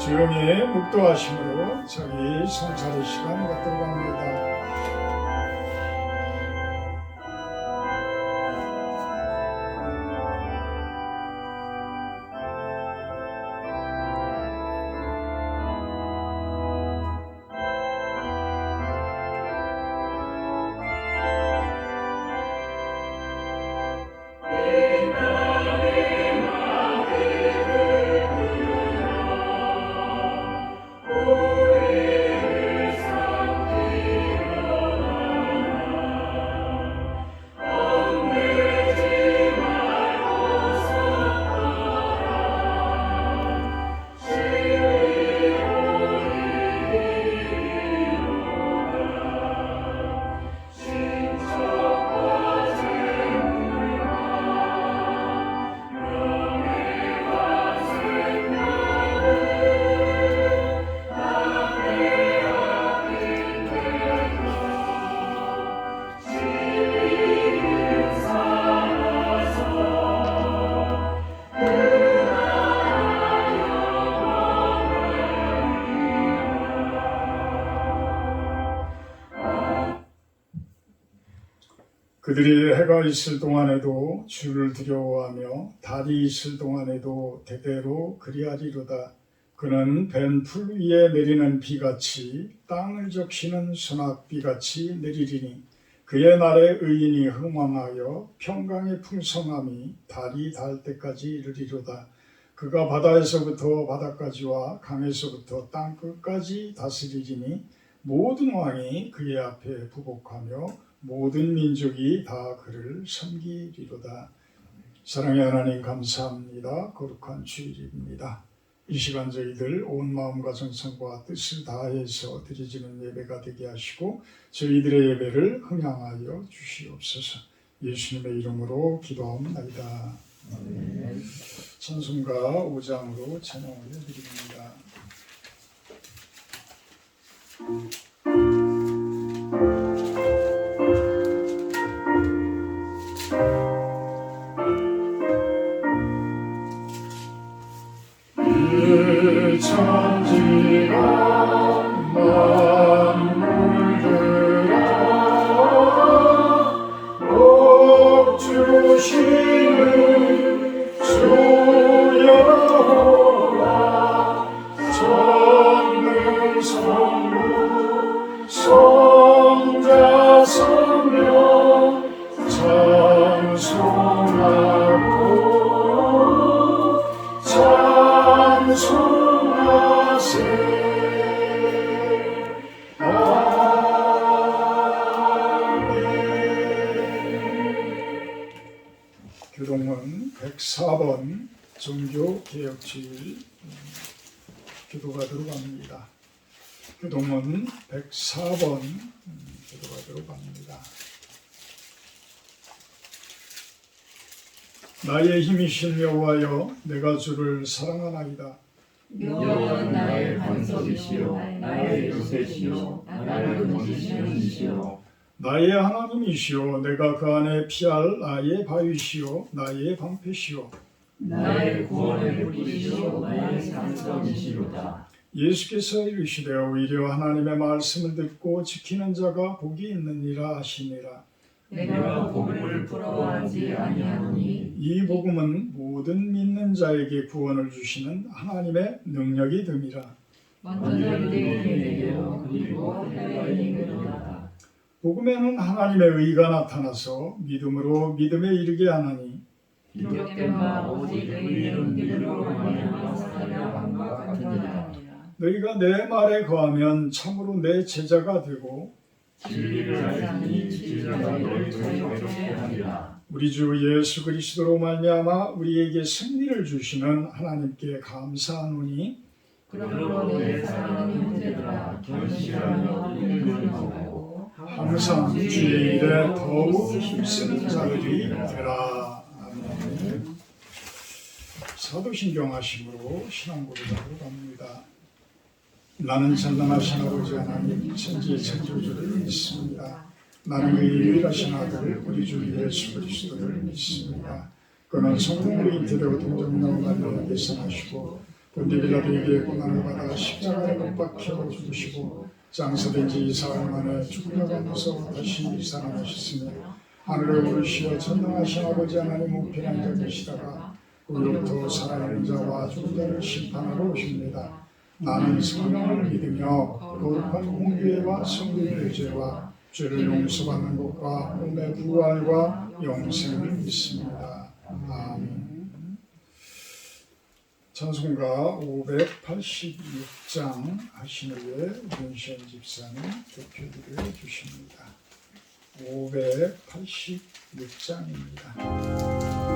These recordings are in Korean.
조용히 묵도하심으로 저희 성찰의 시간 갖도록 합니다. 그들이 해가 있을 동안에도 주를 두려워하며 달이 있을 동안에도 대대로 그리하리로다. 그는 벤 풀 위에 내리는 비같이 땅을 적시는 소낙비같이 내리리니 그의 날에 의인이 흥왕하여 평강의 풍성함이 달이 닿을 때까지 이르리로다. 그가 바다에서부터 바다까지와 강에서부터 땅 끝까지 다스리리니 모든 왕이 그의 앞에 부복하며 모든 민족이 다 그를 섬기리로다. 사랑의 하나님 감사합니다. 거룩한 주일입니다. 이 시간 저희들 온 마음과 정성과 뜻을 다해서 드리지는 예배가 되게 하시고 저희들의 예배를 흥양하여 주시옵소서. 예수님의 이름으로 기도합니다. 찬송가 5장으로 찬양을 드립니다. 천지가 만물들아 복 주시는 주 여호와 전능 성부 성자 성령 찬송하고 찬송하세. 교동문 104번 종교개혁주일 기도가 들어갑니다. 교동문 104번 기도가 들어갑니다. 나의 힘이신 여호와여, 내가 주를 사랑하나이다. 여호와는 나의 반석이시요 나의 요새시요 나를 건지시는 이시요 나의 하나님이시요 내가 그 안에 피할 나의 바위시요 나의 방패시요 나의 구원의 뿌리시요 나의 산성이시로다. 예수께서 이르시되 오히려 하나님의 말씀을 듣고 지키는 자가 복이 있느니라 하시니라. 내가 복음을 부러워하지 아니하노니 이 복음은 모든 믿는 자에게 구원을 주시는 하나님의 능력이 됨이라. 먼저 유대인에게 내게로 그리고 헬라인에게로다. 복음에는 하나님의 의가 나타나서 믿음으로 믿음에 이르게 하나니 기록된 바 오직 의인은 믿음으로 말미암아 살리라 함과 같으니라. 너희가 내 말에 거하면 참으로 내 제자가 되고 진리를 알자니 진리가 너를 자유롭게 하리라. 우리 주 예수 그리스도로 말미암아 우리에게 승리를 주시는 하나님께 감사하노니 그러므로 내 사랑하는 형제들아 견실하며 인내하고 항상 주의 일에 더욱 힘쓰는 자들이 되라. 아멘. 사도신경 하심으로 신앙고백으로 갑니다. 나는 전능하신 아버지 하나님 천지의 창조주를 믿습니다. 나는 그의 유일하신 아들 우리 주 예수 그리스도를 믿습니다. 그는 성령으로 잉태되고 동정녀 마리아에게서 나시고 본디 빌라도에게 고난을 받아 십자가에 못 박혀 죽으시고 장사된 지 4일 만에 죽으려가면서 다시 살아나셨으며 하늘에 오르시어 전능하신 아버지 하나님 우편한 자 계시다가 우리로부터 살아있는 자와 죽은 자를 심판하러 오십니다. 나는 성령을 믿으며 거룩한 공교회와 성도의 죄와 죄를 용서받는 것과 몸의 부활과 영생을 믿습니다. 아멘. 찬송가 586장 하신 후에 윤시현 집사님 대표기를 해주십니다. 586장입니다.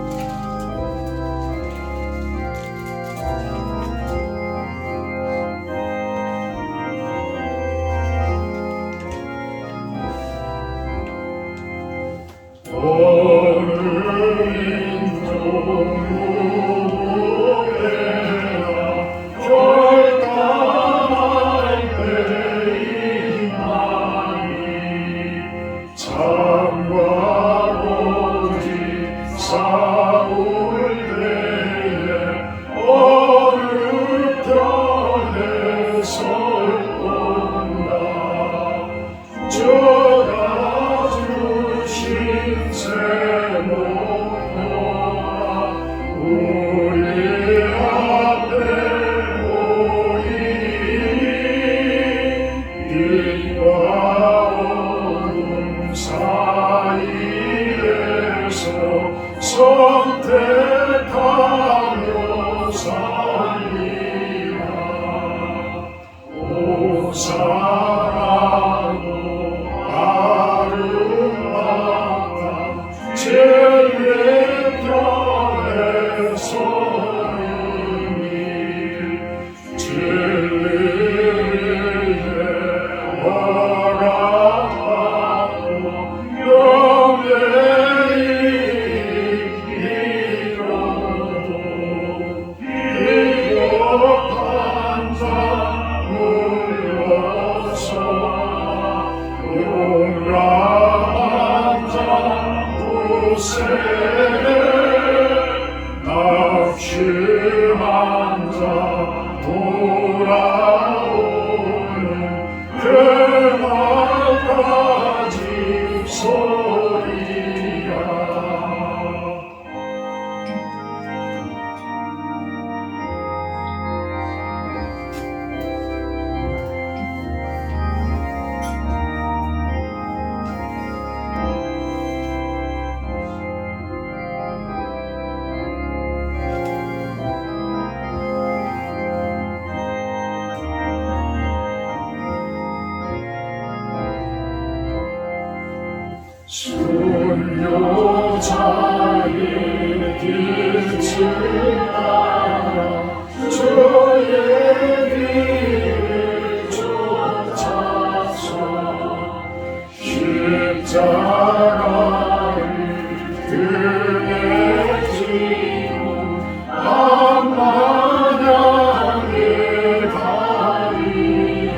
순교자의 빛을 따라 주의 길을 쫓아서 십자가를 등에 지고 한마냥의 다리야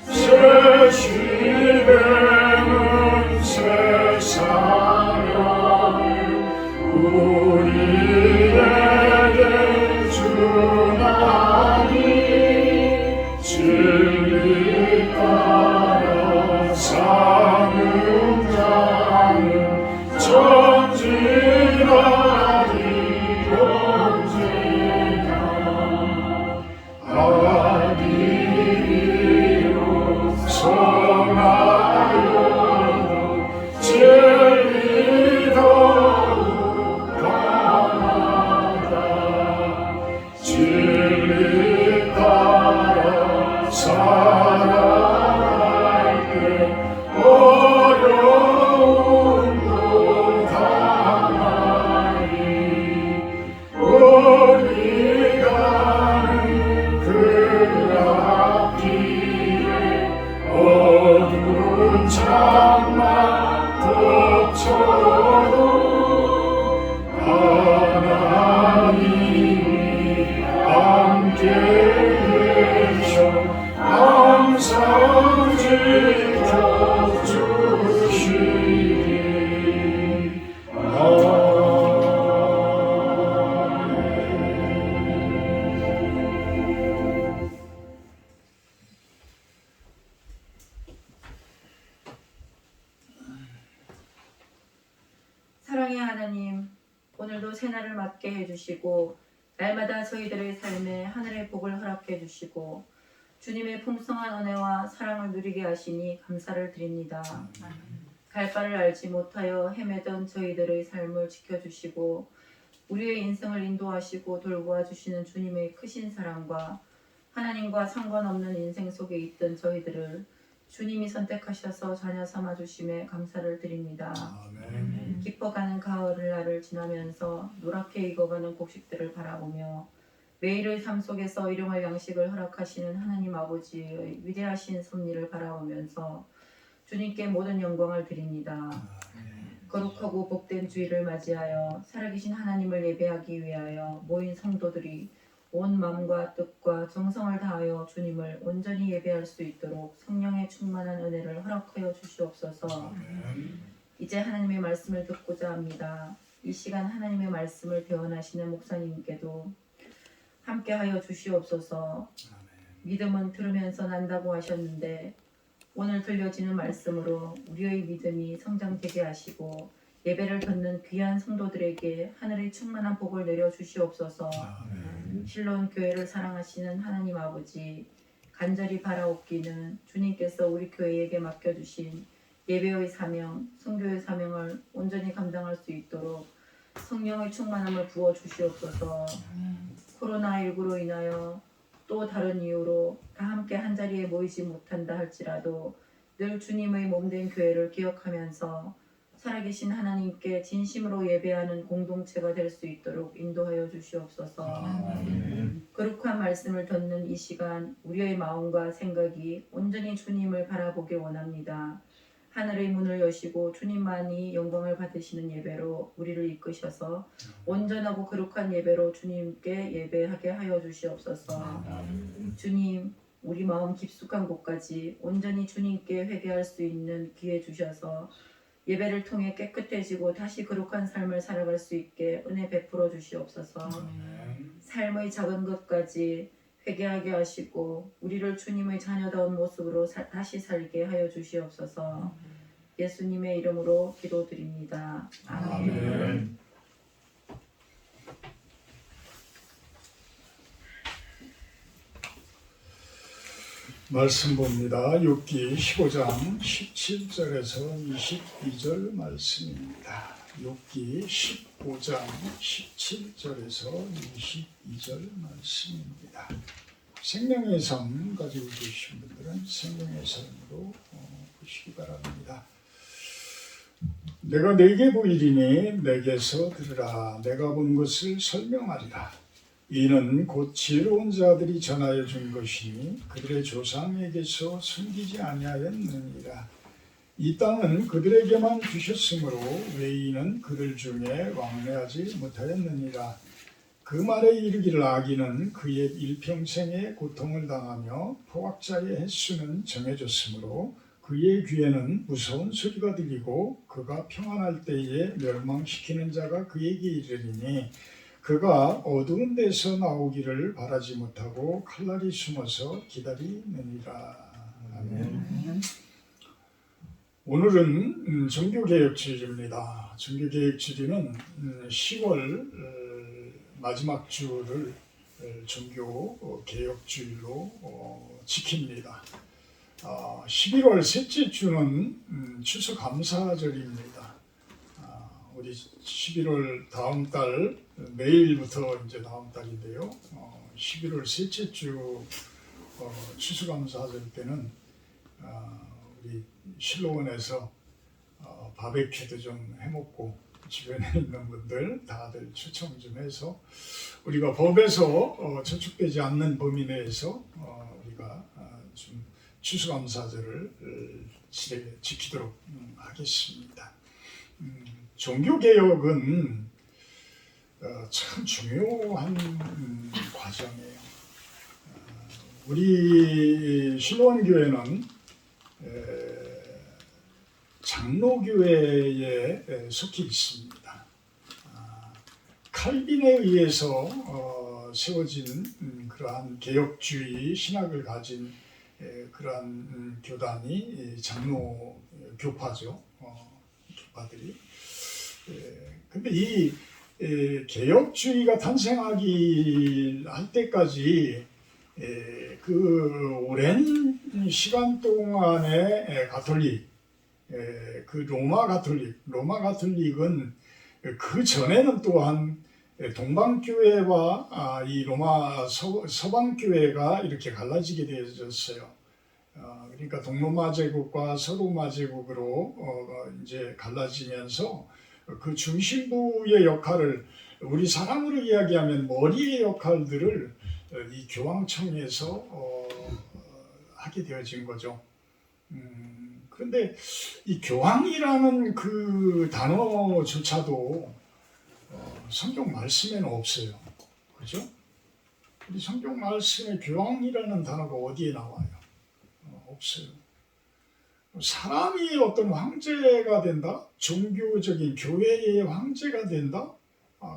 새 시대는 새 사랑을 우리에게 주나니 진리 따라 사는 자는 전진하리 언제나 아비로 성하여도 진리 더욱 강하다 진리 따라 살아갈 때 어려움도 당하니 우리 가는 그 앞길에 어두운 장막 덮쳐도 하나님이 함께 계셔 새날을 맞게 해주시고 날마다 저희들의 삶에 하늘의 복을 허락해 주시고 주님의 풍성한 은혜와 사랑을 누리게 하시니 감사를 드립니다. 갈 바를 알지 못하여 헤매던 저희들의 삶을 지켜주시고 우리의 인생을 인도하시고 돌보아 주시는 주님의 크신 사랑과 하나님과 상관없는 인생 속에 있던 저희들을 주님이 선택하셔서 자녀 삼아 주심에 감사를 드립니다. 아멘. 깊어가는 가을날을 지나면서 노랗게 익어가는 곡식들을 바라보며 매일의 삶 속에서 일용할 양식을 허락하시는 하나님 아버지의 위대하신 섭리를 바라보면서 주님께 모든 영광을 드립니다. 거룩하고 복된 주일을 맞이하여 살아계신 하나님을 예배하기 위하여 모인 성도들이 온 마음과 뜻과 정성을 다하여 주님을 온전히 예배할 수 있도록 성령의 충만한 은혜를 허락하여 주시옵소서. 이제 하나님의 말씀을 듣고자 합니다. 이 시간 하나님의 말씀을 배원하시는 목사님께도 함께하여 주시옵소서. 믿음은 들으면서 난다고 하셨는데 오늘 들려지는 말씀으로 우리의 믿음이 성장되게 하시고 예배를 듣는 귀한 성도들에게 하늘의 충만한 복을 내려 주시옵소서. 실로온 교회를 사랑하시는 하나님 아버지, 간절히 바라옵기는 주님께서 우리 교회에게 맡겨주신 예배의 사명, 선교의 사명을 온전히 감당할 수 있도록 성령의 충만함을 부어 주시옵소서. 코로나19로 인하여 또 다른 이유로 다 함께 한자리에 모이지 못한다 할지라도 늘 주님의 몸된 교회를 기억하면서 살아계신 하나님께 진심으로 예배하는 공동체가 될 수 있도록 인도하여 주시옵소서. 거룩한 말씀을 듣는 이 시간 우리의 마음과 생각이 온전히 주님을 바라보길 원합니다. 하늘의 문을 여시고 주님만이 영광을 받으시는 예배로 우리를 이끄셔서 온전하고 거룩한 예배로 주님께 예배하게 하여 주시옵소서. 주님, 우리 마음 깊숙한 곳까지 온전히 주님께 회개할 수 있는 기회 주셔서 예배를 통해 깨끗해지고 다시 거룩한 삶을 살아갈 수 있게 은혜 베풀어 주시옵소서. 삶의 작은 것까지 회개하게 하시고 우리를 주님의 자녀다운 모습으로 다시 살게 하여 주시옵소서. 예수님의 이름으로 기도드립니다. 아멘. 말씀 봅니다. 욥기 15장 17절에서 22절 말씀입니다. 욥기 15장 17절에서 22절 말씀입니다. 생명의 삶 가지고 계신 분들은 생명의 삶으로 보시기 바랍니다. 내가 네게 보이리니 내게서 들으라. 내가 본 것을 설명하리라. 이는 곧 지혜로운 자들이 전하여 준 것이니 그들의 조상에게서 숨기지 아니하였느니라. 이 땅은 그들에게만 주셨으므로 외인은 그들 중에 왕래하지 못하였느니라. 그 말에 이르기를 악인은 그의 일평생의 고통을 당하며 포악자의 횟수는 정해졌으므로 그의 귀에는 무서운 소리가 들리고 그가 평안할 때에 멸망시키는 자가 그에게 이르리니 그가 어두운 데서 나오기를 바라지 못하고 칼날이 숨어서 기다리느니라. 아멘. 오늘은 종교개혁주일입니다. 종교개혁주일은 10월 마지막 주를 종교개혁주일로 지킵니다. 11월 셋째 주는 추수감사절입니다. 우리 11월 다음 달 내일부터 이제 다음 달인데요. 11월 셋째 주 추수감사절 때는 우리 실로원에서 바베큐도 좀 해먹고 주변에 있는 분들 다들 초청 좀 해서 우리가 법에서 저축되지 않는 범위 내에서 우리가 좀 추수감사절을 지키도록 하겠습니다. 종교개혁은 참 중요한 과정이에요. 우리 실로원교회는 장로교회에 속해 있습니다. 칼빈에 의해서 세워진 그러한 개혁주의 신학을 가진 그러한 교단이 장로 교파죠. 교파들이. 근데 이 개혁주의가 탄생하기 할 때까지 그 오랜 시간 동안의 가톨릭, 그 로마 가톨릭은 그 전에는 또한 동방교회와 이 로마 서방교회가 이렇게 갈라지게 되어졌어요. 그러니까 동로마 제국과 서로마 제국으로 이제 갈라지면서 그 중심부의 역할을 우리 사람으로 이야기하면 머리의 역할들을 이 교황청에서 하게 되어진 거죠. 그런데 이 교황이라는 그 단어조차도 성경 말씀에는 없어요. 그죠? 우리 성경 말씀에 교황이라는 단어가 어디에 나와요? 없어요. 사람이 어떤 황제가 된다? 종교적인 교회의 황제가 된다?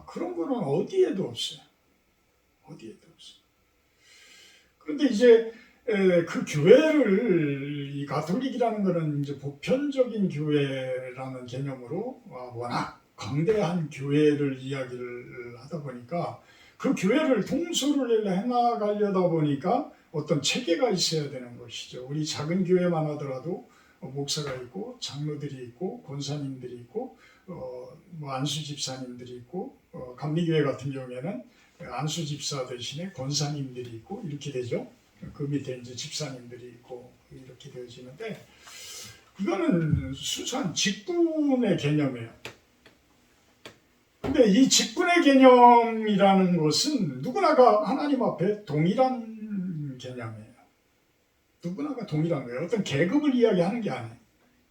그런 거는 어디에도 없어요. 어디에도 없어요. 그런데 이제 그 교회를 이 가톨릭이라는 것은 이제 보편적인 교회라는 개념으로 워낙 광대한 교회를 이야기를 하다 보니까 그 교회를 통솔을 해나가려다 보니까 어떤 체계가 있어야 되는 것이죠. 우리 작은 교회만 하더라도 목사가 있고 장로들이 있고 권사님들이 있고 뭐 안수 집사님들이 있고 감리교회 같은 경우에는 안수 집사 대신에 권사님들이 있고 이렇게 되죠. 그 밑에 이제 집사님들이 있고 이렇게 되어지는데 이거는 순수한 직분의 개념이에요. 근데 이 직분의 개념이라는 것은 누구나가 하나님 앞에 동일한 개념이에요. 누구나가 동일한 거예요. 어떤 계급을 이야기하는 게 아니에요.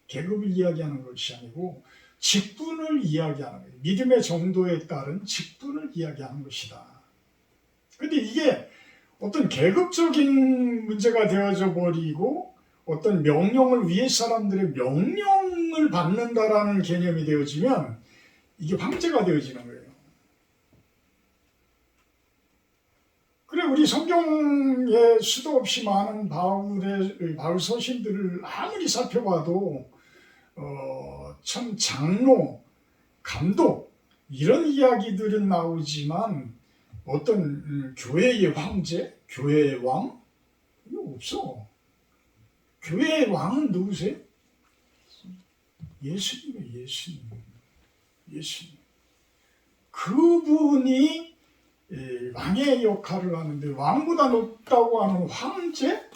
계급을 이야기하는 것이 아니고 직분을 이야기하는 거예요. 믿음의 정도에 따른 직분을 이야기하는 것이다. 근데 이게 어떤 계급적인 문제가 되어져 버리고 어떤 명령을 위에 사람들의 명령을 받는다라는 개념이 되어지면 이게 황제가 되어지는 거예요. 그래 우리 성경에 수도 없이 많은 바울 서신들을 아무리 살펴봐도 참 장로, 감독 이런 이야기들은 나오지만 어떤 교회의 황제, 교회의 왕 이거 없어. 교회의 왕은 누구세요? 예수님이에요. 예수님. 그분이 왕의 역할을 하는데 왕보다 높다고 하는 황제?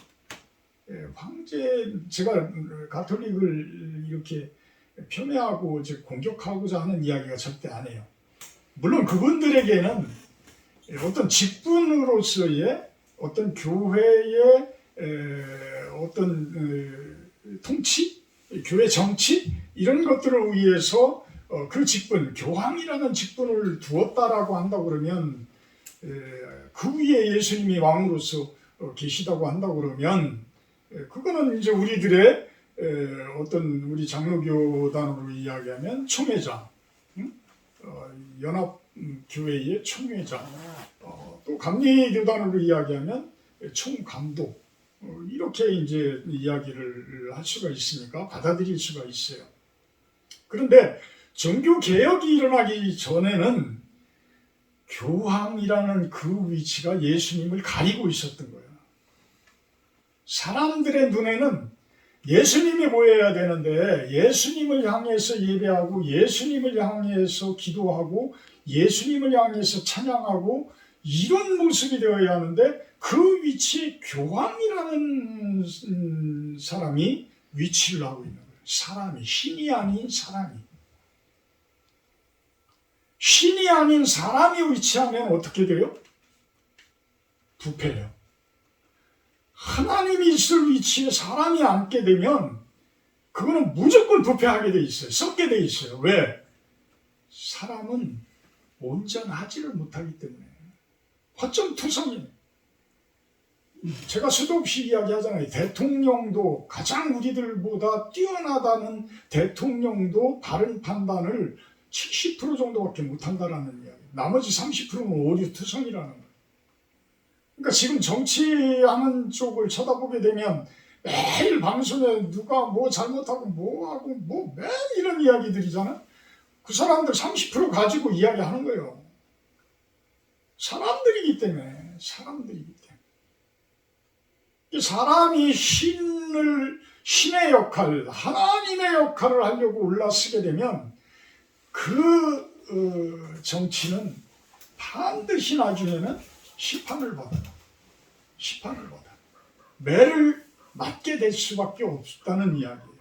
황제 제가 가톨릭을 이렇게 폄훼하고 공격하고자 하는 이야기가 절대 아니에요. 물론 그분들에게는 어떤 직분으로서의 어떤 교회의 어떤 통치, 교회 정치 이런 것들을 위해서 그 직분, 교황이라는 직분을 두었다라고 한다고 그러면 그 위에 예수님이 왕으로서 계시다고 한다고 그러면 그거는 이제 우리들의 어떤 우리 장로교단으로 이야기하면 총회장, 연합교회의 총회장, 또 감리교단으로 이야기하면 총감독 이렇게 이제 이야기를 할 수가 있으니까 받아들일 수가 있어요. 그런데 종교 개혁이 일어나기 전에는 교황이라는 그 위치가 예수님을 가리고 있었던 거예요. 사람들의 눈에는 예수님이 보여야 되는데 예수님을 향해서 예배하고 예수님을 향해서 기도하고 예수님을 향해서 찬양하고 이런 모습이 되어야 하는데 그 위치에 교황이라는 사람이 위치를 하고 있는 거예요. 사람이, 신이 아닌 사람이. 신이 아닌 사람이 위치하면 어떻게 돼요? 부패해요. 하나님이 있을 위치에 사람이 앉게 되면 그거는 무조건 부패하게 돼 있어요. 썩게 돼 있어요. 왜? 사람은 온전하지를 못하기 때문에. 허점투성이에요. 제가 수도 없이 이야기하잖아요. 대통령도 가장 우리들보다 뛰어나다는 대통령도 바른 판단을 70% 정도밖에 못한다라는 이야기. 나머지 30%는 오류투성이라는 거예요. 그러니까 지금 정치하는 쪽을 쳐다보게 되면 매일 방송에 누가 뭐 잘못하고 뭐하고 뭐 매일 이런 이야기들이잖아요. 그 사람들 30% 가지고 이야기하는 거예요. 사람들이기 때문에. 사람이 신의 역할, 하나님의 역할을 하려고 올라서게 되면 그 정치는 반드시 나중에는 심판을 받아요. 매를 맞게 될 수밖에 없다는 이야기예요.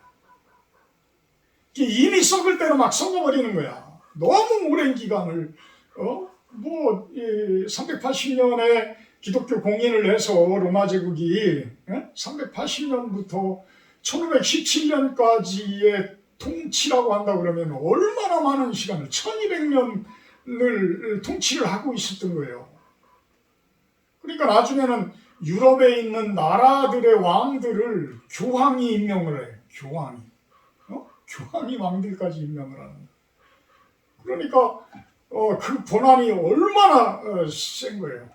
이미 썩을 대로 막 썩어버리는 거야. 너무 오랜 기간을 380년에 기독교 공인을 해서 로마 제국이 380년부터 1517년까지의 통치라고 한다 그러면 얼마나 많은 시간을 1200년을 통치를 하고 있었던 거예요. 그러니까 나중에는 유럽에 있는 나라들의 왕들을 교황이 임명을 해요. 교황이 왕들까지 임명을 하는 거예요. 그러니까 그 권한이 얼마나 센 거예요.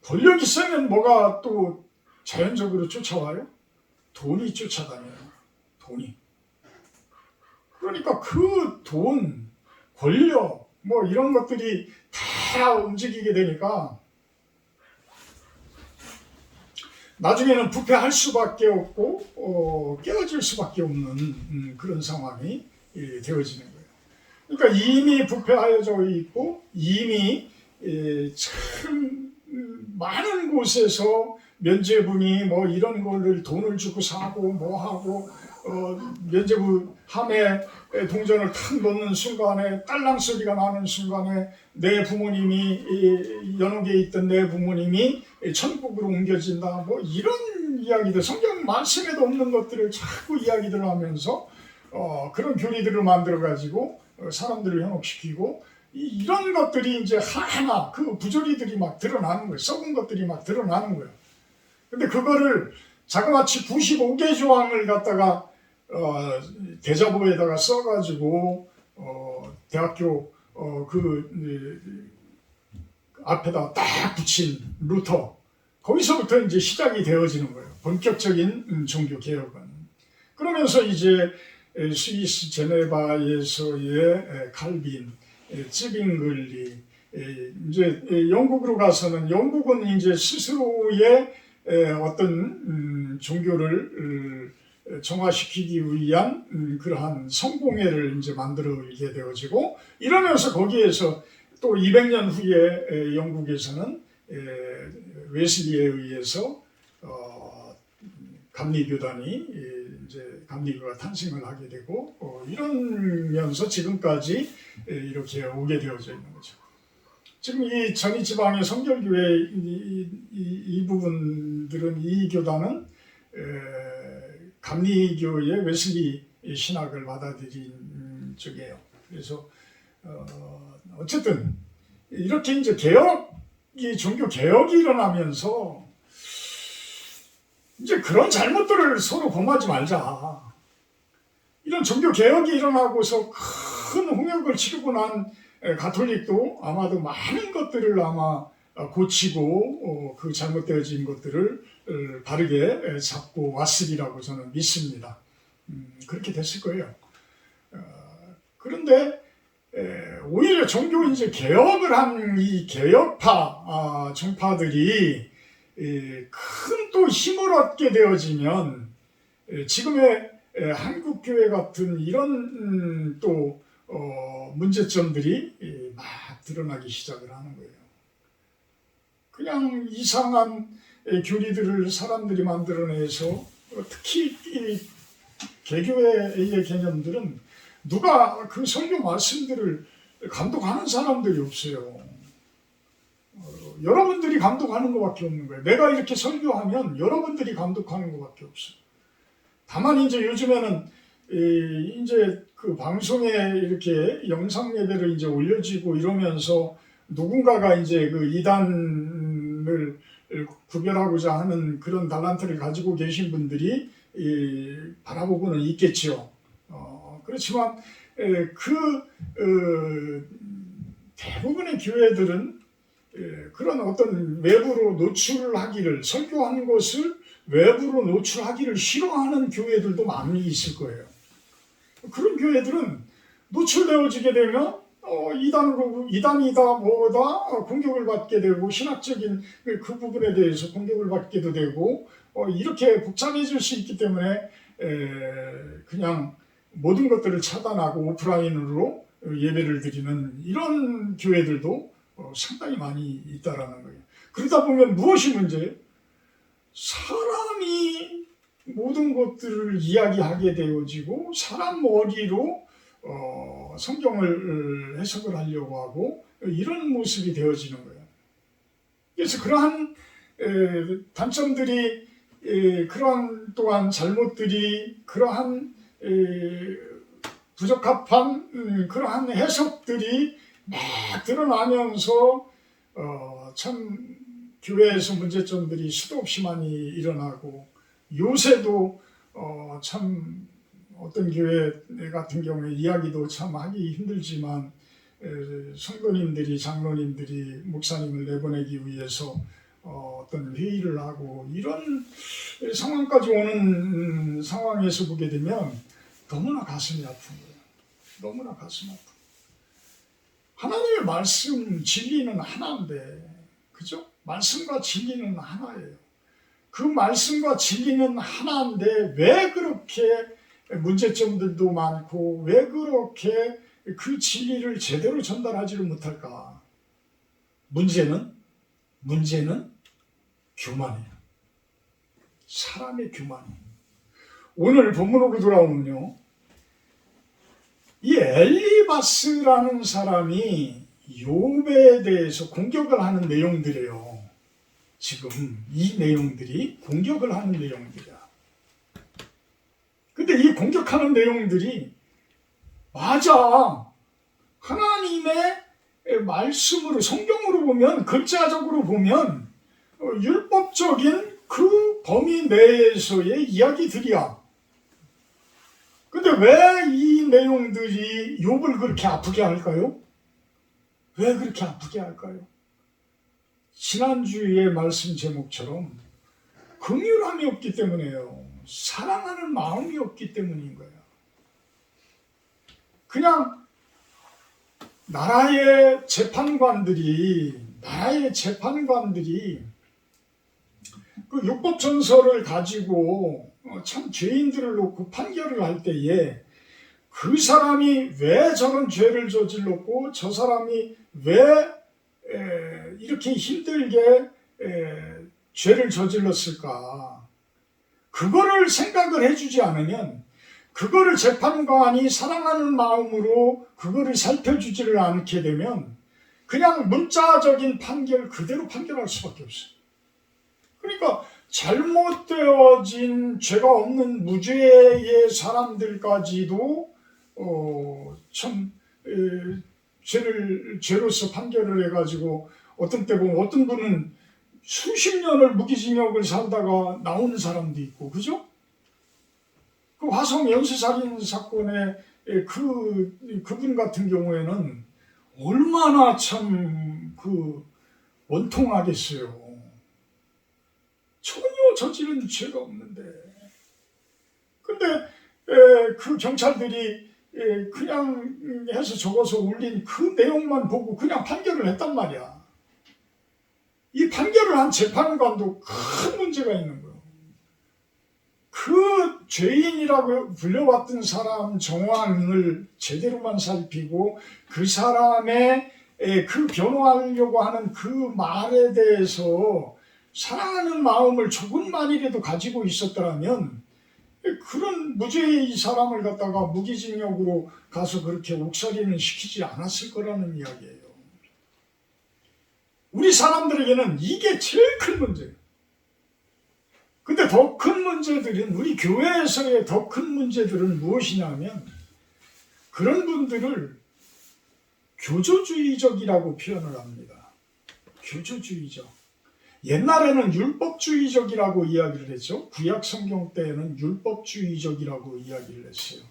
권력이 세면 뭐가 또 자연적으로 쫓아와요? 돈이 쫓아다녀요. 돈이. 그러니까 그 돈, 권력, 뭐 이런 것들이 다 움직이게 되니까 나중에는 부패할 수밖에 없고 깨어질 수밖에 없는 그런 상황이 되어지는 거예요. 그러니까 이미 부패하여져 있고 이미 참 많은 곳에서 면죄부니 뭐 이런 거를 돈을 주고 사고 뭐 하고 면죄부 함에 동전을 탁 넣는 순간에 딸랑 소리가 나는 순간에 내 부모님이 연옥에 있던 내 부모님이 천국으로 옮겨진다 뭐 이런 이야기들 성경 말씀에도 없는 것들을 자꾸 이야기들 하면서 그런 교리들을 만들어 가지고 사람들을 현혹시키고 이런 것들이 이제 하나 그 부조리들이 막 드러나는 거예요. 썩은 것들이 막 드러나는 거예요. 근데 그거를 자그마치 95개 조항을 갖다가 대자보에다가 써가지고 대학교 앞에다 딱 붙인 루터 거기서부터 이제 시작이 되어지는 거예요. 본격적인 종교 개혁은. 그러면서 이제 스위스 제네바에서의 칼빈, 찌빙글리, 이제 영국으로 가서는 영국은 이제 스스로의 어떤 종교를 정화시키기 위한 그러한 성공회를 이제 만들게 되어지고 이러면서 거기에서 또 200년 후에 영국에서는 웨슬리에 의해서 감리교단이 이제 감리교가 탄생을 하게 되고 이러면서 지금까지 이렇게 오게 되어져 있는 거죠. 지금 이 전이 지방의 성결교회 이 부분들은 이 교단은 감리교의 웨슬리 신학을 받아들인 쪽이에요. 그래서 어쨌든 이렇게 이제 종교 개혁이 일어나면서 이제 그런 잘못들을 서로 범하지 말자. 이런 종교 개혁이 일어나고서 큰 홍역을 치르고 난 가톨릭도 아마도 많은 것들을 아마 고치고 그 잘못되어진 것들을 바르게 잡고 왔으리라고 저는 믿습니다. 그렇게 됐을 거예요. 그런데 오히려 종교 이제 개혁을 한 이 개혁파 종파들이 큰 또 힘을 얻게 되어지면 지금의 한국교회 같은 이런 또 문제점들이 막 드러나기 시작을 하는 거예요. 그냥 이상한 교리들을 사람들이 만들어내서 특히 이 개교의 개념들은 누가 그 설교 말씀들을 감독하는 사람들이 없어요. 여러분들이 감독하는 것밖에 없는 거예요. 내가 이렇게 설교하면 여러분들이 감독하는 것밖에 없어요. 다만 이제 요즘에는 이제 그 방송에 이렇게 영상 예배를 이제 올려지고 이러면서 누군가가 이제 그 이단을 구별하고자 하는 그런 달란트를 가지고 계신 분들이 바라보고는 있겠지요. 그렇지만 대부분의 교회들은 그런 어떤 외부로 노출하기를 설교하는 것을 외부로 노출하기를 싫어하는 교회들도 많이 있을 거예요. 그런 교회들은 노출되어지게 되면 이단이다 뭐다 공격을 받게 되고 신학적인 그 부분에 대해서 공격을 받게도 되고 이렇게 복잡해질 수 있기 때문에 그냥 모든 것들을 차단하고 오프라인으로 예배를 드리는 이런 교회들도 상당히 많이 있다라는 거예요. 그러다 보면 무엇이 문제예요? 사람이 모든 것들을 이야기하게 되어지고 사람 머리로 성경을 해석을 하려고 하고 이런 모습이 되어지는 거예요. 그래서 그러한 단점들이 그러한 또한 잘못들이 그러한 부적합한 그러한 해석들이 막 드러나면서 참 교회에서 문제점들이 수도 없이 많이 일어나고 요새도 참 어떤 교회 같은 경우에 이야기도 참 하기 힘들지만 성도님들이 장로님들이 목사님을 내보내기 위해서 어떤 회의를 하고 이런 상황까지 오는 상황에서 보게 되면 너무나 가슴이 아픈 거예요. 너무나 가슴 아픈. 하나님의 말씀 진리는 하나인데, 그죠? 말씀과 진리는 하나예요. 그 말씀과 진리는 하나인데 왜 그렇게 문제점들도 많고 왜 그렇게 그 진리를 제대로 전달하지를 못할까? 문제는 교만이에요. 사람의 교만이에요. 오늘 본문으로 돌아오면요. 이 엘리바스라는 사람이 욥에 대해서 공격을 하는 내용들이에요. 지금 이 내용들이 공격을 하는 내용들이야. 근데 이 공격하는 내용들이 맞아. 하나님의 말씀으로 성경으로 보면 글자적으로 보면 율법적인 그 범위 내에서의 이야기들이야. 근데 왜 이 내용들이 욥을 그렇게 아프게 할까요? 왜 그렇게 아프게 할까요? 지난주의 말씀 제목처럼 긍휼함이 없기 때문에요. 사랑하는 마음이 없기 때문인 거예요. 그냥 나라의 재판관들이 그 율법전서를 가지고 참 죄인들을 놓고 판결을 할 때에 그 사람이 왜 저런 죄를 저질렀고 저 사람이 왜 이렇게 힘들게 죄를 저질렀을까? 그거를 생각을 해주지 않으면 그거를 재판관이 사랑하는 마음으로 그거를 살펴주지를 않게 되면 그냥 문자적인 판결 그대로 판결할 수밖에 없어요. 그러니까 잘못되어진 죄가 없는 무죄의 사람들까지도 참 죄로서 판결을 해가지고 어떤 때 보면 어떤 분은 수십 년을 무기징역을 살다가 나오는 사람도 있고, 그죠? 그 화성 연쇄살인 사건의 그분 같은 경우에는 얼마나 참 원통하겠어요. 전혀 저지른 죄가 없는데. 근데 그 경찰들이 그냥 해서 적어서 올린 그 내용만 보고 그냥 판결을 했단 말이야. 이 판결을 한 재판관도 큰 문제가 있는 거예요. 그 죄인이라고 불려왔던 사람 정황을 제대로만 살피고 그 사람의 그 변호하려고 하는 그 말에 대해서 사랑하는 마음을 조금만이라도 가지고 있었더라면 그런 무죄의 이 사람을 갖다가 무기징역으로 가서 그렇게 옥살이는 시키지 않았을 거라는 이야기예요. 우리 사람들에게는 이게 제일 큰 문제예요. 근데 더 큰 문제들은 우리 교회에서의 더 큰 문제들은 무엇이냐면 그런 분들을 교조주의적이라고 표현을 합니다. 교조주의적. 옛날에는 율법주의적이라고 이야기를 했죠. 구약 성경 때에는 율법주의적이라고 이야기를 했어요.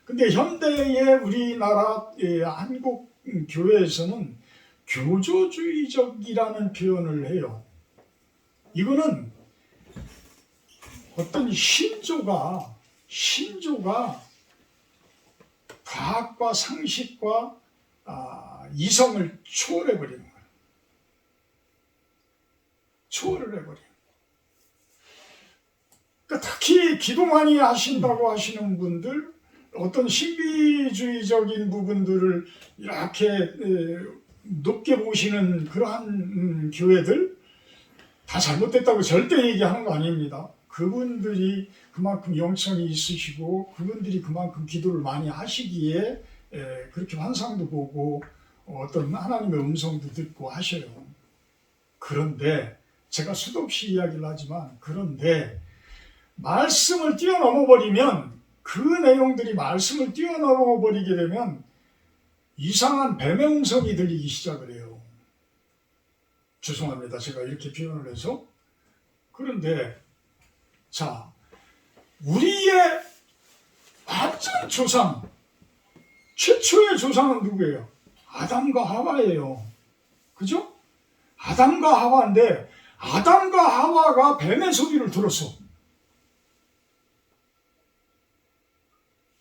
근데 현대의 우리나라 한국 교회에서는 교조주의적이라는 표현을 해요. 이거는 어떤 신조가 과학과 상식과 이성을 초월해버리는 거예요. 초월을 해버려요. 그러니까 특히 기도 많이 하신다고 하시는 분들, 어떤 신비주의적인 부분들을 이렇게 높게 보시는 그러한 교회들 다 잘못됐다고 절대 얘기하는 거 아닙니다. 그분들이 그만큼 영성이 있으시고 그분들이 그만큼 기도를 많이 하시기에 그렇게 환상도 보고 어떤 하나님의 음성도 듣고 하셔요. 그런데 제가 수도 없이 이야기를 하지만, 그런데 말씀을 뛰어넘어 버리면, 그 내용들이 말씀을 뛰어넘어 버리게 되면 이상한 뱀의 음성이 들리기 시작을 해요. 죄송합니다, 제가 이렇게 표현을 해서. 그런데 자, 우리의 완전 조상, 최초의 조상은 누구예요? 아담과 하와예요. 그죠? 아담과 하와인데, 아담과 하와가 뱀의 소리를 들었어.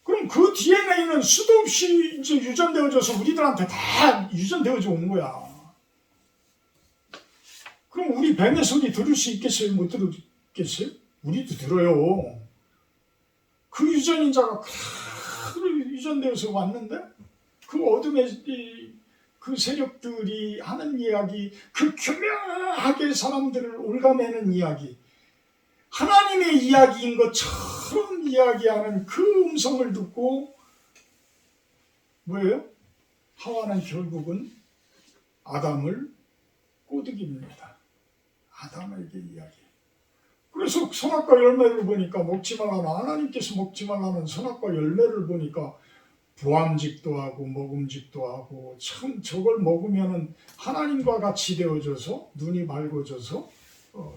그럼 그 DNA는 수도 없이 이제 유전되어져서 우리들한테 다 유전되어져 온 거야. 그럼 우리 뱀의 소리 들을 수 있겠어요? 못 들겠어요? 우리도 들어요. 그 유전인자가 그대로 유전되어서 왔는데, 그 어둠의 그 세력들이 하는 이야기, 그 교묘하게 사람들을 올가매는 이야기, 하나님의 이야기인 것처럼 이야기하는 그 음성을 듣고 뭐예요? 하와는 결국은 아담을 꼬드깁니다. 아담에게 이야기. 그래서 선악과 열매를 보니까 먹지 말라는, 하나님께서 먹지 말라는 선악과 열매를 보니까 부함직도 하고 먹음직도 하고, 참 저걸 먹으면은 하나님과 같이 되어져서 눈이 밝아져서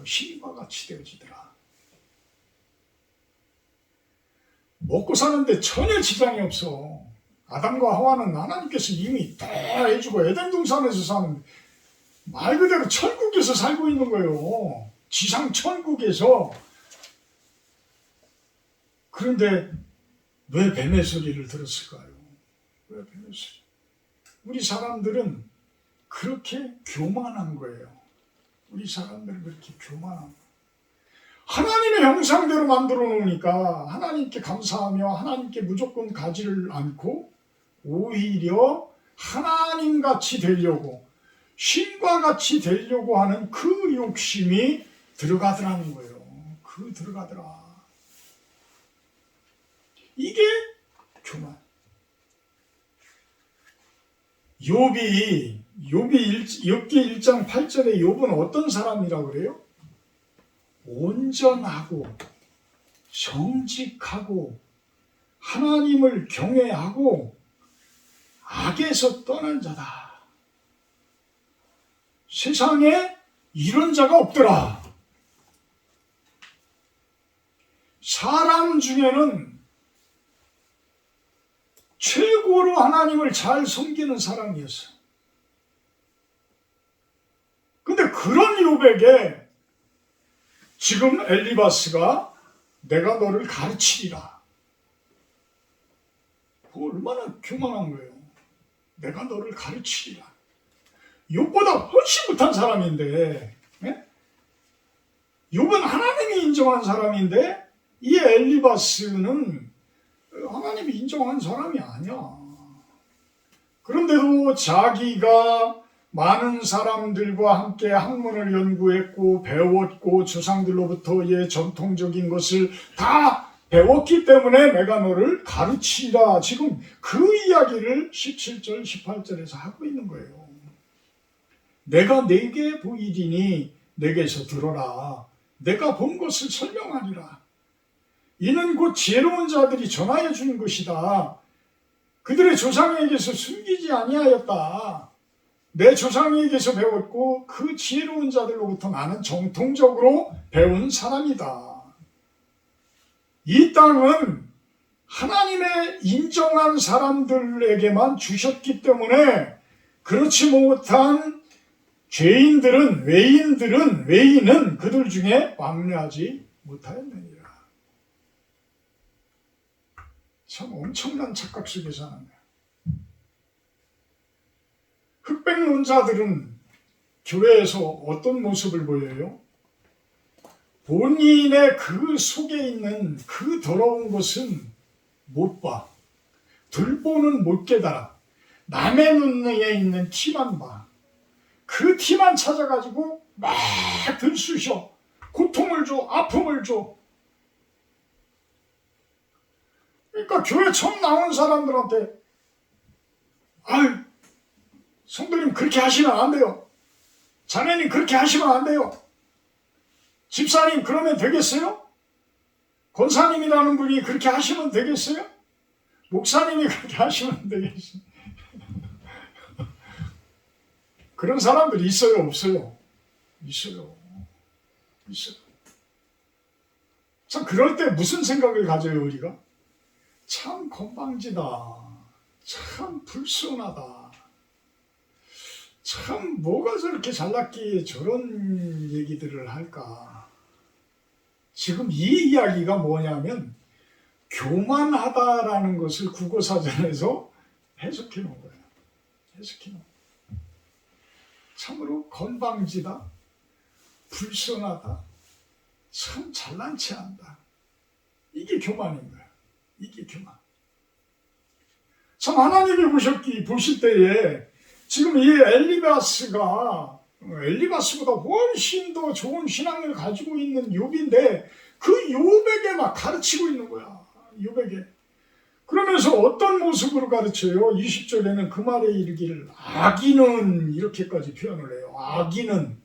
신과 같이 되어지더라. 먹고 사는데 전혀 지장이 없어. 아담과 하와는 하나님께서 이미 다 해주고 에덴 동산에서 사는, 말 그대로 천국에서 살고 있는 거예요. 지상 천국에서. 그런데 왜 뱀의 소리를 들었을까요? 왜 뱀의 소리? 우리 사람들은 그렇게 교만한 거예요. 우리 사람들은 그렇게 교만한 거예요. 하나님의 형상대로 만들어 놓으니까 하나님께 감사하며 하나님께 무조건 가지를 않고 오히려 하나님같이 되려고, 신과 같이 되려고 하는 그 욕심이 들어가더라는 거예요. 들어가더라. 이게 교만. 욥기 1장 8절에 욥은 어떤 사람이라고 그래요? 온전하고 정직하고 하나님을 경외하고 악에서 떠난 자다. 세상에 이런 자가 없더라. 사람 중에는 최고로 하나님을 잘 섬기는 사람이었어. 근데 그런 욥에게 지금 엘리바스가 내가 너를 가르치리라. 그거 얼마나 교만한 거예요. 내가 너를 가르치리라. 욥보다 훨씬 못한 사람인데, 예? 욥은 하나님이 인정한 사람인데 이 엘리바스는 하나님이 인정한 사람이 아니야. 그런데도 자기가 많은 사람들과 함께 학문을 연구했고 배웠고 조상들로부터의 전통적인 것을 다 배웠기 때문에 내가 너를 가르치라. 지금 그 이야기를 17절 18절에서 하고 있는 거예요. 내가 내게 보이리니 내게서 들어라. 내가 본 것을 설명하리라. 이는 곧 지혜로운 자들이 전하여 주는 것이다. 그들의 조상에게서 숨기지 아니하였다. 내 조상에게서 배웠고 그 지혜로운 자들로부터 나는 정통적으로 배운 사람이다. 이 땅은 하나님의 인정한 사람들에게만 주셨기 때문에 그렇지 못한 죄인들은, 외인은 그들 중에 왕래하지 못하였느니라. 참 엄청난 착각 속에 사는 거예요. 흑백론자들은 교회에서 어떤 모습을 보여요? 본인의 그 속에 있는 그 더러운 것은 못 봐. 들보는 못 깨달아. 남의 눈에 있는 티만 봐. 그 티만 찾아가지고 막 들쑤셔. 고통을 줘. 아픔을 줘. 그러니까 교회 처음 나온 사람들한테 아유, 성도님 그렇게 하시면 안 돼요. 자매님 그렇게 하시면 안 돼요. 집사님 그러면 되겠어요? 권사님이라는 분이 그렇게 하시면 되겠어요? 목사님이 그렇게 하시면 되겠어요? 그런 사람들이 있어요? 없어요? 있어요. 있어요. 참 그럴 때 무슨 생각을 가져요 우리가? 참 건방지다. 참 불순하다. 참 뭐가 저렇게 잘났기에 저런 얘기들을 할까. 지금 이 이야기가 뭐냐면 교만하다라는 것을 국어사전에서 해석해 놓은 거예요. 해석해 놓은 거예요. 참으로 건방지다. 불순하다. 참 잘난 체 한다. 이게 교만인 거야. 이게 교만. 참 하나님이 보실 때에 지금 이 엘리바스보다 훨씬 더 좋은 신앙을 가지고 있는 욥인데 그 욥에게 막 가르치고 있는 거야. 욥에게. 그러면서 어떤 모습으로 가르쳐요? 20절에는 그 말에 이르기를 악인은 이렇게까지 표현을 해요. 악인은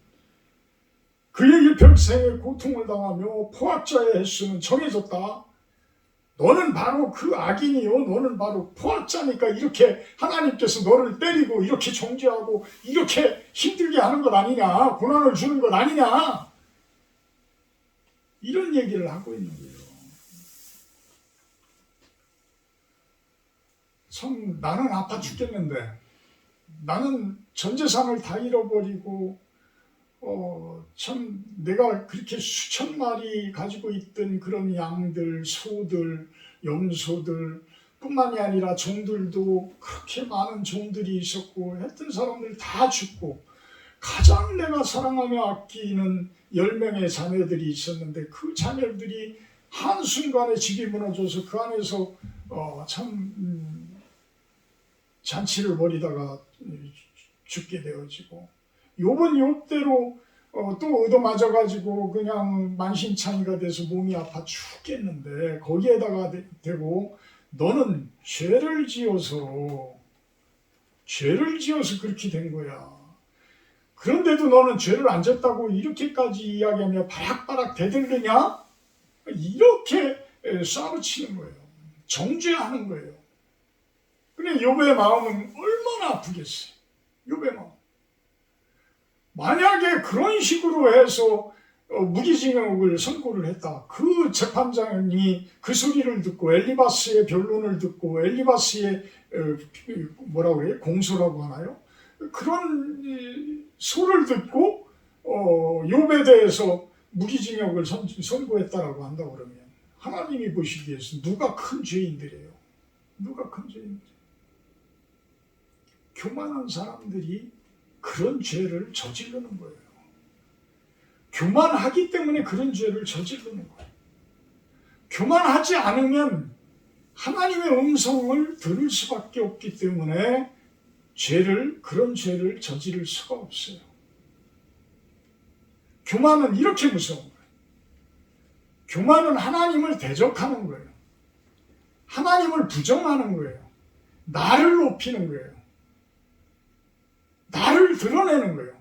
그에게 평생의 고통을 당하며 포악자의 횟수는 정해졌다. 너는 바로 그 악인이요. 너는 바로 포악자니까 이렇게 하나님께서 너를 때리고 이렇게 정죄하고 이렇게 힘들게 하는 것 아니냐. 고난을 주는 것 아니냐. 이런 얘기를 하고 있는 거예요. 참 나는 아파 죽겠는데 나는 전 재산을 다 잃어버리고 참 내가 그렇게 수천 마리 가지고 있던 그런 양들, 소들, 염소들 뿐만이 아니라 종들도 그렇게 많은 종들이 있었고 했던 사람들 다 죽고 가장 내가 사랑하며 아끼는 10명의 자녀들이 있었는데 그 자녀들이 한순간에 집이 무너져서 그 안에서 잔치를 벌이다가 죽게 되어지고 욥은 욥대로 또 얻어맞아가지고 그냥 만신창이가 돼서 몸이 아파 죽겠는데 거기에다가 대고 너는 죄를 지어서 그렇게 된 거야. 그런데도 너는 죄를 안 졌다고 이렇게까지 이야기하며 바락바락 대들느냐? 이렇게 싸우치는 거예요. 정죄하는 거예요. 그래 욥의 마음은 얼마나 아프겠어요. 욥의 마음. 만약에 그런 식으로 해서 무기징역을 선고를 했다. 그 재판장이 그 소리를 듣고 엘리바스의 변론을 듣고 엘리바스의 뭐라고 그래요? 공소라고 하나요? 그런 소를 듣고 욥에 대해서 무기징역을 선고했다라고 한다고 그러면 하나님이 보시기에서 누가 큰 죄인들이에요? 누가 큰 죄인들? 교만한 사람들이 그런 죄를 저지르는 거예요. 교만하기 때문에 그런 죄를 저지르는 거예요. 교만하지 않으면 하나님의 음성을 들을 수밖에 없기 때문에 그런 죄를 저지를 수가 없어요. 교만은 이렇게 무서운 거예요. 교만은 하나님을 대적하는 거예요. 하나님을 부정하는 거예요. 나를 높이는 거예요. 나를 드러내는 거예요.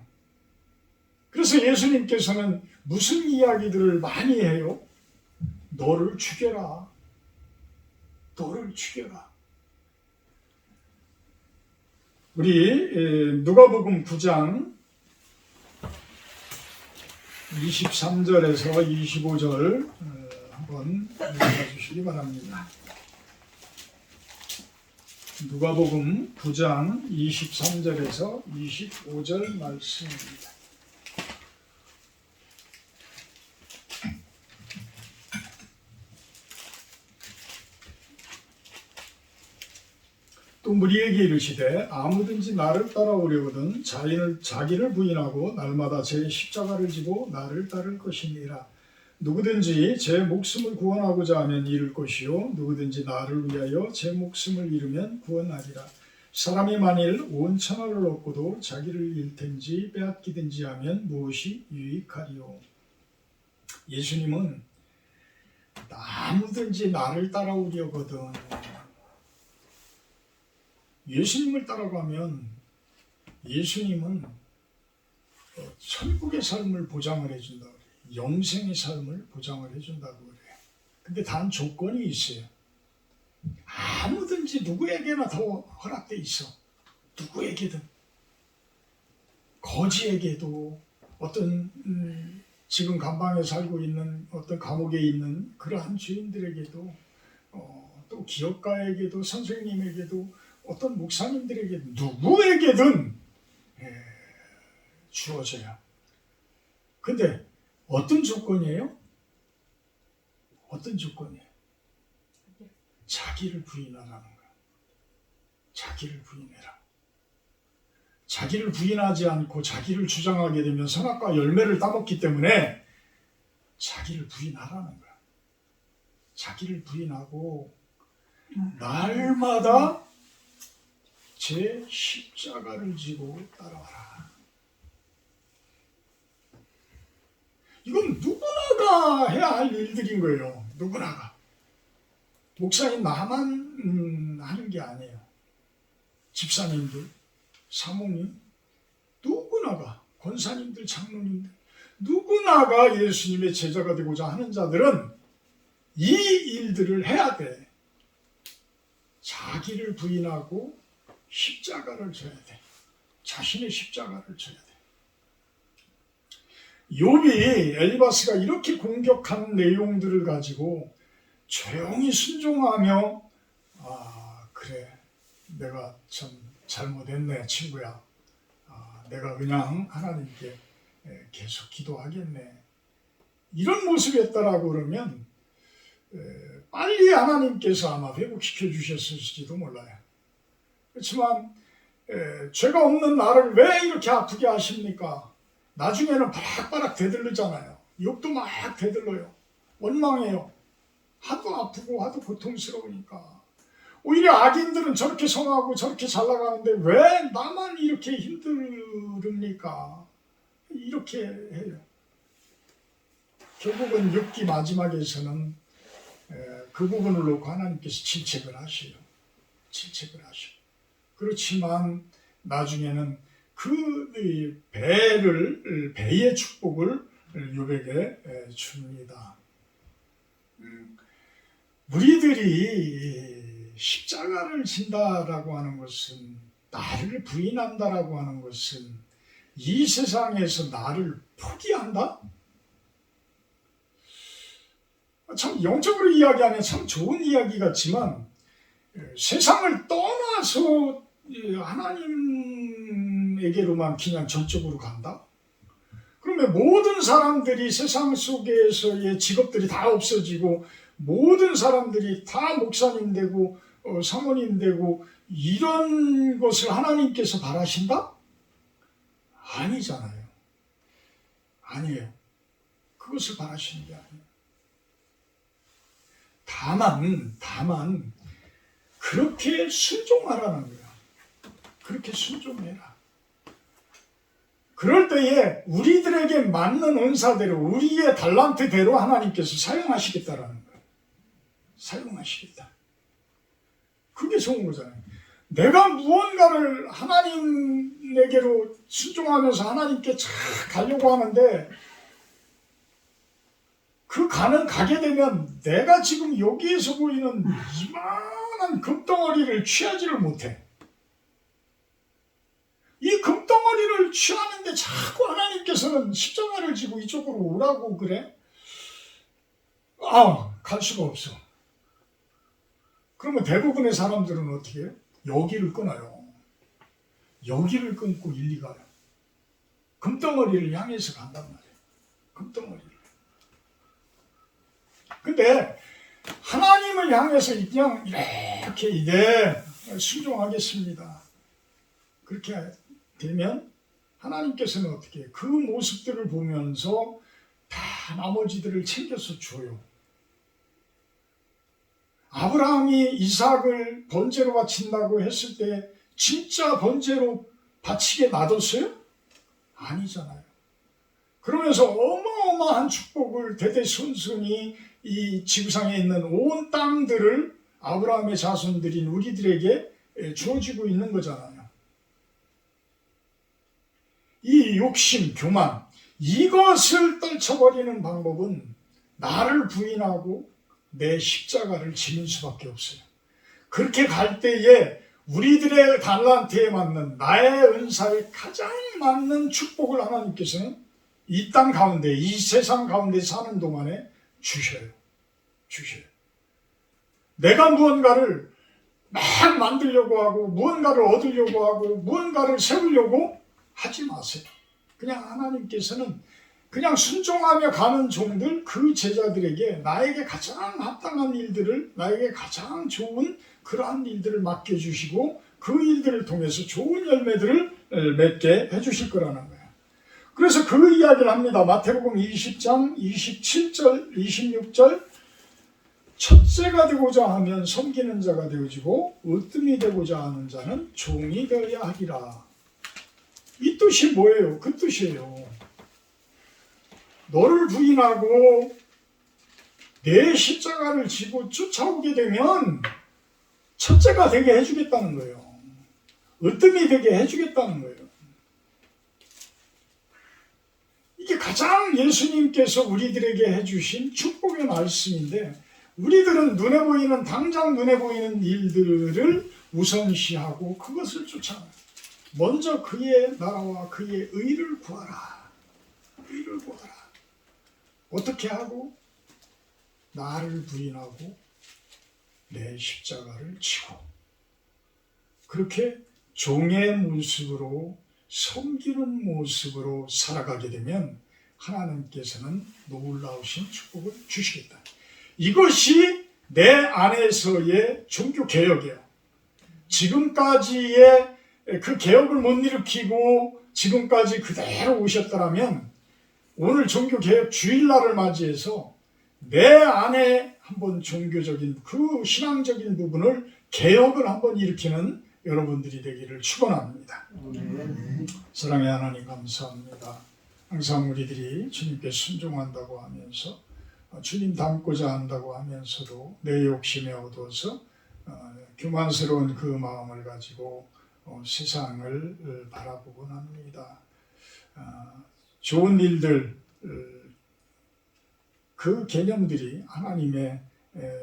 그래서 예수님께서는 무슨 이야기들을 많이 해요? 너를 죽여라. 너를 죽여라. 우리 누가복음 9장 23절에서 25절 한번 읽어주시기 바랍니다. 누가복음 9장 23절에서 25절 말씀입니다. 또 무리에게 이르시되 아무든지 나를 따라오려거든 자기를 부인하고 날마다 제 십자가를 지고 나를 따를 것이니라. 누구든지 제 목숨을 구원하고자 하면 잃을 것이요 누구든지 나를 위하여 제 목숨을 잃으면 구원하리라. 사람이 만일 온 천하를 얻고도 자기를 잃든지 빼앗기든지 하면 무엇이 유익하리요. 예수님은 아무든지 나를 따라오려거든. 예수님을 따라가면 예수님은 천국의 삶을 보장을 해준다 그래요. 영생의 삶을 보장을 해준다고 그래요. 근데 단 조건이 있어요. 아무든지 누구에게나 다 허락돼 있어. 누구에게든. 거지에게도 어떤 지금 감방에 살고 있는 어떤 감옥에 있는 그러한 주인들에게도 또 기업가에게도 선생님에게도 어떤 목사님들에게 누구에게든 주어져요. 근데 어떤 조건이에요? 어떤 조건이에요? 자기를 부인하라는 거예요. 자기를 부인해라. 자기를 부인하지 않고 자기를 주장하게 되면 선악과 열매를 따먹기 때문에 자기를 부인하라는 거야. 자기를 부인하고 날마다 제 십자가를 지고 따라와라. 이건 누구나가 해야 할 일들인 거예요. 누구나가. 목사님 나만 하는 게 아니에요. 집사님들, 사모님, 누구나가, 권사님들, 장로님들, 누구나가 예수님의 제자가 되고자 하는 자들은 이 일들을 해야 돼. 자기를 부인하고 십자가를 져야 돼. 자신의 십자가를 져야 돼. 욥이 엘리바스가 이렇게 공격한 내용들을 가지고 조용히 순종하며 그래 내가 참 잘못했네 친구야. 내가 그냥 하나님께 계속 기도하겠네. 이런 모습이었다라고 그러면 빨리 하나님께서 아마 회복시켜 주셨을지도 몰라요. 그렇지만 죄가 없는 나를 왜 이렇게 아프게 하십니까? 나중에는 바락바락 대들르잖아요. 욕도 막 대들러요. 원망해요. 하도 아프고 하도 고통스러우니까. 오히려 악인들은 저렇게 성하고 저렇게 잘 나가는데 왜 나만 이렇게 힘듭니까? 이렇게 해요. 결국은 6기 마지막에서는 그 부분을 놓고 하나님께서 질책을 하셔요. 질책을 하셔. 그렇지만 나중에는 그 배의 축복을 욥에게 줍니다. 우리들이 십자가를 진다라고 하는 것은, 나를 부인한다라고 하는 것은 이 세상에서 나를 포기한다? 참 영적으로 이야기하면 참 좋은 이야기 같지만 세상을 떠나서 하나님에게로만 그냥 전적으로 간다? 그러면 모든 사람들이 세상 속에서의 직업들이 다 없어지고 모든 사람들이 다 목사님 되고 사모님 되고 이런 것을 하나님께서 바라신다? 아니잖아요. 아니에요. 그것을 바라시는 게 아니에요. 다만 그렇게 순종하라는 거야. 그렇게 순종해라. 그럴 때에 우리들에게 맞는 은사대로 우리의 달란트대로 하나님께서 사용하시겠다라는 거예요. 사용하시겠다. 그게 좋은 거잖아요. 내가 무언가를 하나님에게로 순종하면서 하나님께 쫙 가려고 하는데 가게 되면 내가 지금 여기에서 보이는 이만한 금덩어리를 취하지를 못해. 이 금덩어리를 취하는데 자꾸 하나님께서는 십자가를 지고 이쪽으로 오라고 그래? 갈 수가 없어. 그러면 대부분의 사람들은 어떻게 해요? 여기를 끊어요. 여기를 끊고 일리 가요. 금덩어리를 향해서 간단 말이에요. 금덩어리를. 근데 하나님을 향해서 그냥 이렇게 순종하겠습니다. 그렇게 되면 하나님께서는 어떻게 해요? 그 모습들을 보면서 다 나머지들을 챙겨서 줘요. 아브라함이 이삭을 번제로 바친다고 했을 때 진짜 번제로 바치게 놔뒀어요? 아니잖아요. 그러면서 어마어마한 축복을 대대손손이 이 지구상에 있는 온 땅들을 아브라함의 자손들인 우리들에게 주어지고 있는 거잖아요. 이 욕심, 교만, 이것을 떨쳐버리는 방법은 나를 부인하고 내 십자가를 지는 수밖에 없어요. 그렇게 갈 때에 우리들의 달란트에 맞는 나의 은사에 가장 맞는 축복을 하나님께서는 이 땅 가운데, 이 세상 가운데 사는 동안에 주셔요. 내가 무언가를 막 만들려고 하고 무언가를 얻으려고 하고 무언가를 세우려고 하지 마세요. 그냥 하나님께서는 그냥 순종하며 가는 종들, 그 제자들에게 나에게 가장 합당한 일들을, 나에게 가장 좋은 그러한 일들을 맡겨주시고 그 일들을 통해서 좋은 열매들을 맺게 해주실 거라는 거예요. 그래서 그 이야기를 합니다. 마태복음 20장 27절 26절 첫째가 되고자 하면 섬기는 자가 되어지고 으뜸이 되고자 하는 자는 종이 되어야 하리라. 이 뜻이 뭐예요? 그 뜻이에요. 너를 부인하고 내 십자가를 지고 쫓아오게 되면 첫째가 되게 해주겠다는 거예요. 으뜸이 되게 해주겠다는 거예요. 이게 가장 예수님께서 우리들에게 해주신 축복의 말씀인데 우리들은 당장 눈에 보이는 일들을 우선시하고 그것을 쫓아가요. 먼저 그의 나라와 그의 의를 구하라. 의를 구하라. 어떻게 하고? 나를 부인하고 내 십자가를 지고 그렇게 종의 모습으로 섬기는 모습으로 살아가게 되면 하나님께서는 놀라우신 축복을 주시겠다. 이것이 내 안에서의 종교개혁이에요. 지금까지의 그 개혁을 못 일으키고 지금까지 그대로 오셨더라면 오늘 종교개혁 주일날을 맞이해서 내 안에 한번 종교적인 그 신앙적인 부분을 개혁을 한번 일으키는 여러분들이 되기를 축원합니다. 사랑의 하나님 감사합니다. 항상 우리들이 주님께 순종한다고 하면서 주님 닮고자 한다고 하면서도 내 욕심에 얻어서 교만스러운 그 마음을 가지고 세상을 바라보곤 합니다. 좋은 일들 그 개념들이 하나님의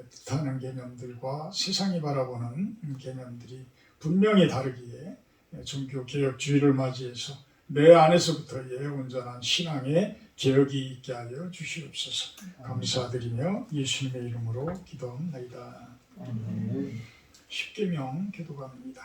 뜻하는 개념들과 세상이 바라보는 개념들이 분명히 다르기에 종교개혁주의를 맞이해서 내 안에서부터의 온전한 신앙의 개혁이 있게 하여 주시옵소서. 감사드리며 예수님의 이름으로 기도합니다. 십계명 기도갑니다.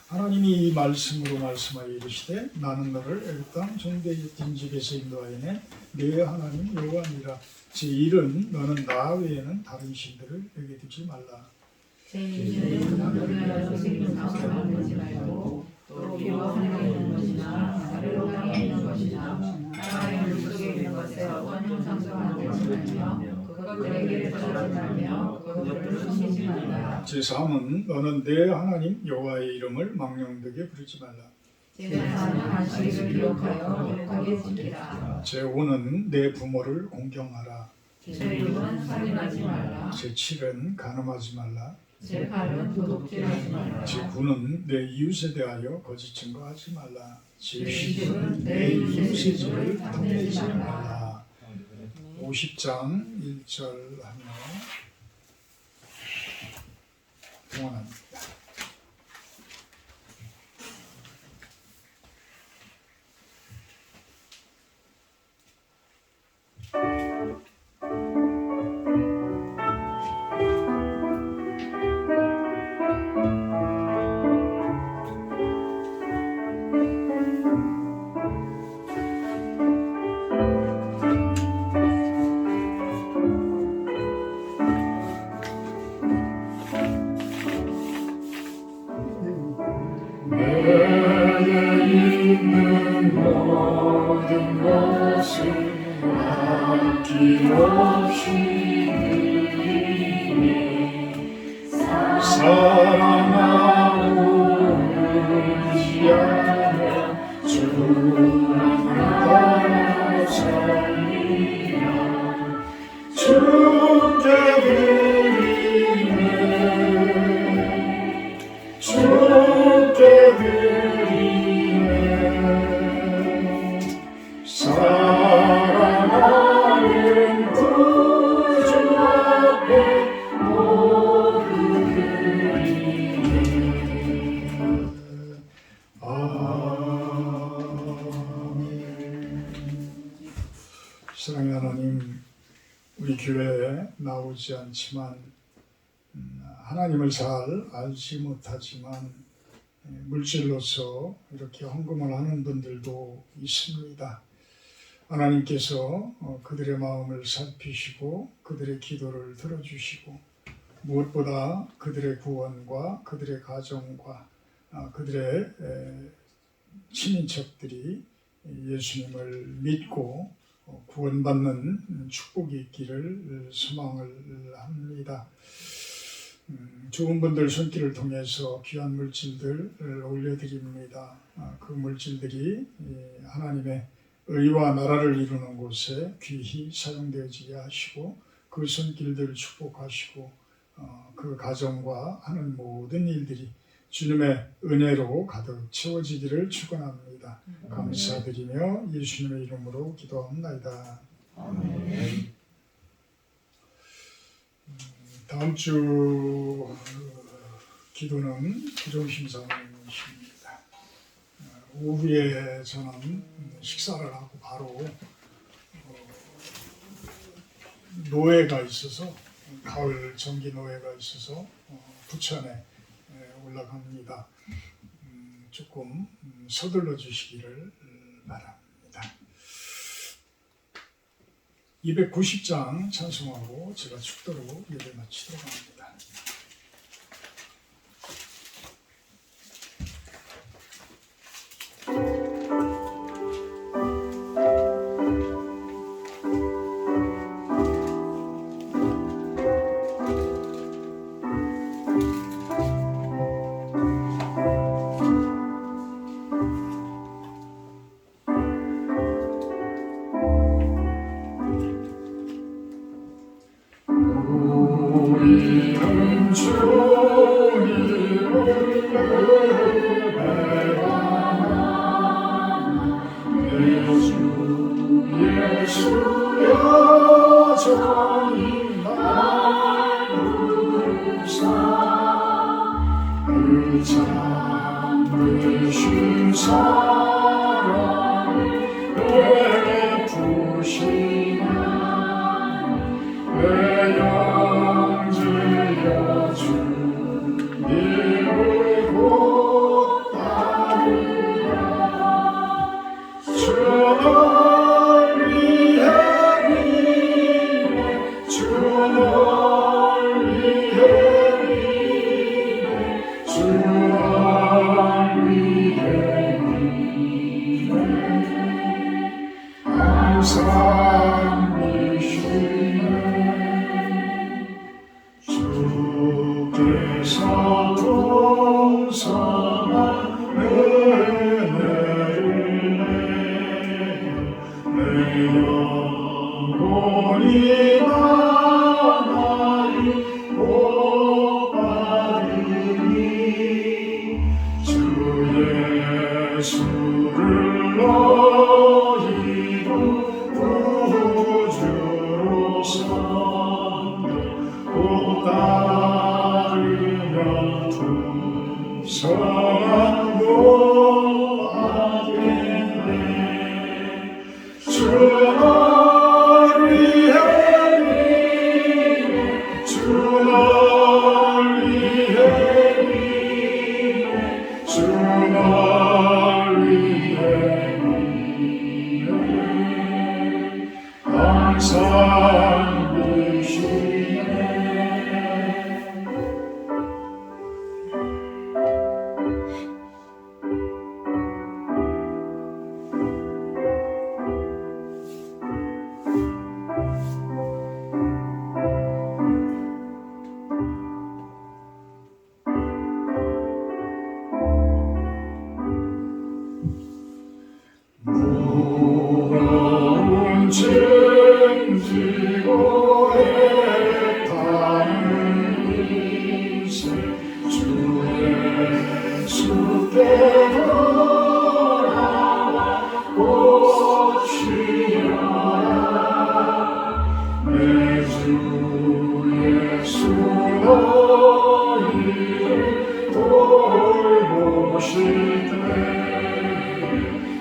하나님이 이 말씀으로 말씀하여 이르시되 나는 너를 애굽 땅 종되이 빈집에서 인도하여내 네 하나님 여호와니라. 제1은 너는 나 외에는 다른 신들을 여기 두지 말라. 제2는 너를 생긴 상상을 보지 말고 또 기와산에 있는 것이나 다른 땅에 있는 것이나 땅의 물속에 있는 것에 어떤 형상도 만들지 말며 그것들에게 절하지 말며 그것들을 훔치지 말라. 제3은 너는 내 하나님 여호와의 이름을 망령되게 부르지 말라. 제4는 안식일을 기억하여 거룩하게 지키라. 제5는 내 부모를 공경하라. 제6은 살인하지 말라. 제7은 간음하지 말라. 제8은 도둑질하지 말라. 제9는 내 이웃에 대하여 거짓 증거하지 말라. 제10은 내 이웃의 집을 탐내지 말라. 50장 1절 하며 동원합니다. 것을 아낌없이 누리네. 사랑하고 의지하며 주를 따라 살리라. 주께 드리네. 주께 드리네. 사랑하는 구주 앞에 모두 드리네. 아멘. 사랑의 하나님, 우리 교회에 나오지 않지만 하나님을 잘 알지 못하지만 물질로서 이렇게 헌금을 하는 분들도 있습니다. 하나님께서 그들의 마음을 살피시고 그들의 기도를 들어주시고 무엇보다 그들의 구원과 그들의 가정과 그들의 친인척들이 예수님을 믿고 구원받는 축복이 있기를 소망을 합니다. 좋은 분들 손길을 통해서 귀한 물질들을 올려드립니다. 그 물질들이 하나님의 의와 나라를 이루는 곳에 귀히 사용되어지게 하시고 그 손길들을 축복하시고 그 가정과 하는 모든 일들이 주님의 은혜로 가득 채워지기를 축원합니다. 감사드리며 예수님의 이름으로 기도합니다. 아멘. 다음 주 기도는 기도심사입니다. 오후에 저는 식사를 하고 바로 노회가 있어서 가을 정기 노회가 있어서 부천에 올라갑니다. 조금 서둘러 주시기를 바랍니다. 290장 찬송하고 제가 축도로 예배 마치도록 합니다. 우리는 주님을 예배하나 내 주 예수 여전히 날 부르사 그 잠드신 사랑을 베푸시나 내 영지여 주님을 곧 따르라. 주 널 위해 위네 주 널 위해 위네 주 널 위해 위네 항상 주께서 동성한 은혜를 내 영혼이 나날이 복받으니 주 예수를 너희도 구주로 삼네 곧 따르면 풍성한 복받겠네. 주 널 위해 위네 주 널 위해 위네 주 널 위해 위네 항상 계시네. 책임지고 애타는 인생 주 예수께 돌아와 오시려라 내 주 예수 너희를 돌보실 때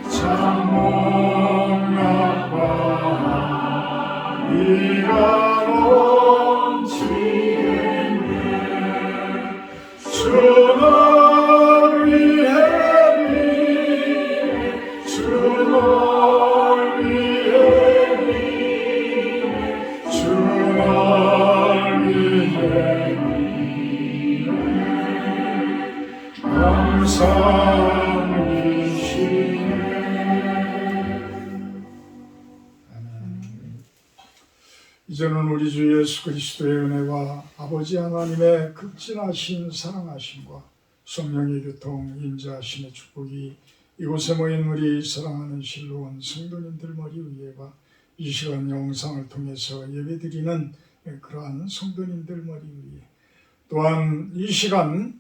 참목 아빠 네가 넘치겠네 주 널 위해 비네 주 널 위해 비네 주 널 위해 비네 감사이시네. 이제는 우리 주 예수 그리스도의 은혜와 아버지 하나님의 극진하신 사랑하심과 성령의 교통 임재하심의 축복이 이곳에 모인 우리 사랑하는 실로원 성도님들 머리 위에와 이 시간 영상을 통해서 예배드리는 그러한 성도님들 머리 위에 또한 이 시간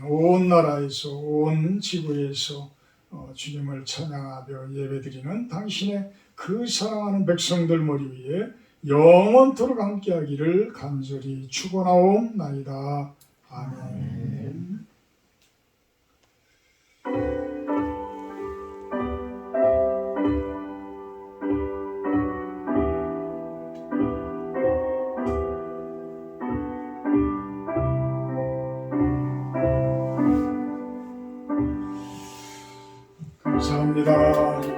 온 나라에서 온 지구에서 주님을 찬양하며 예배드리는 당신의 그 사랑하는 백성들 머리 위에 영원토록 함께하기를 간절히 축원하옵나이다. 아멘. 감사합니다.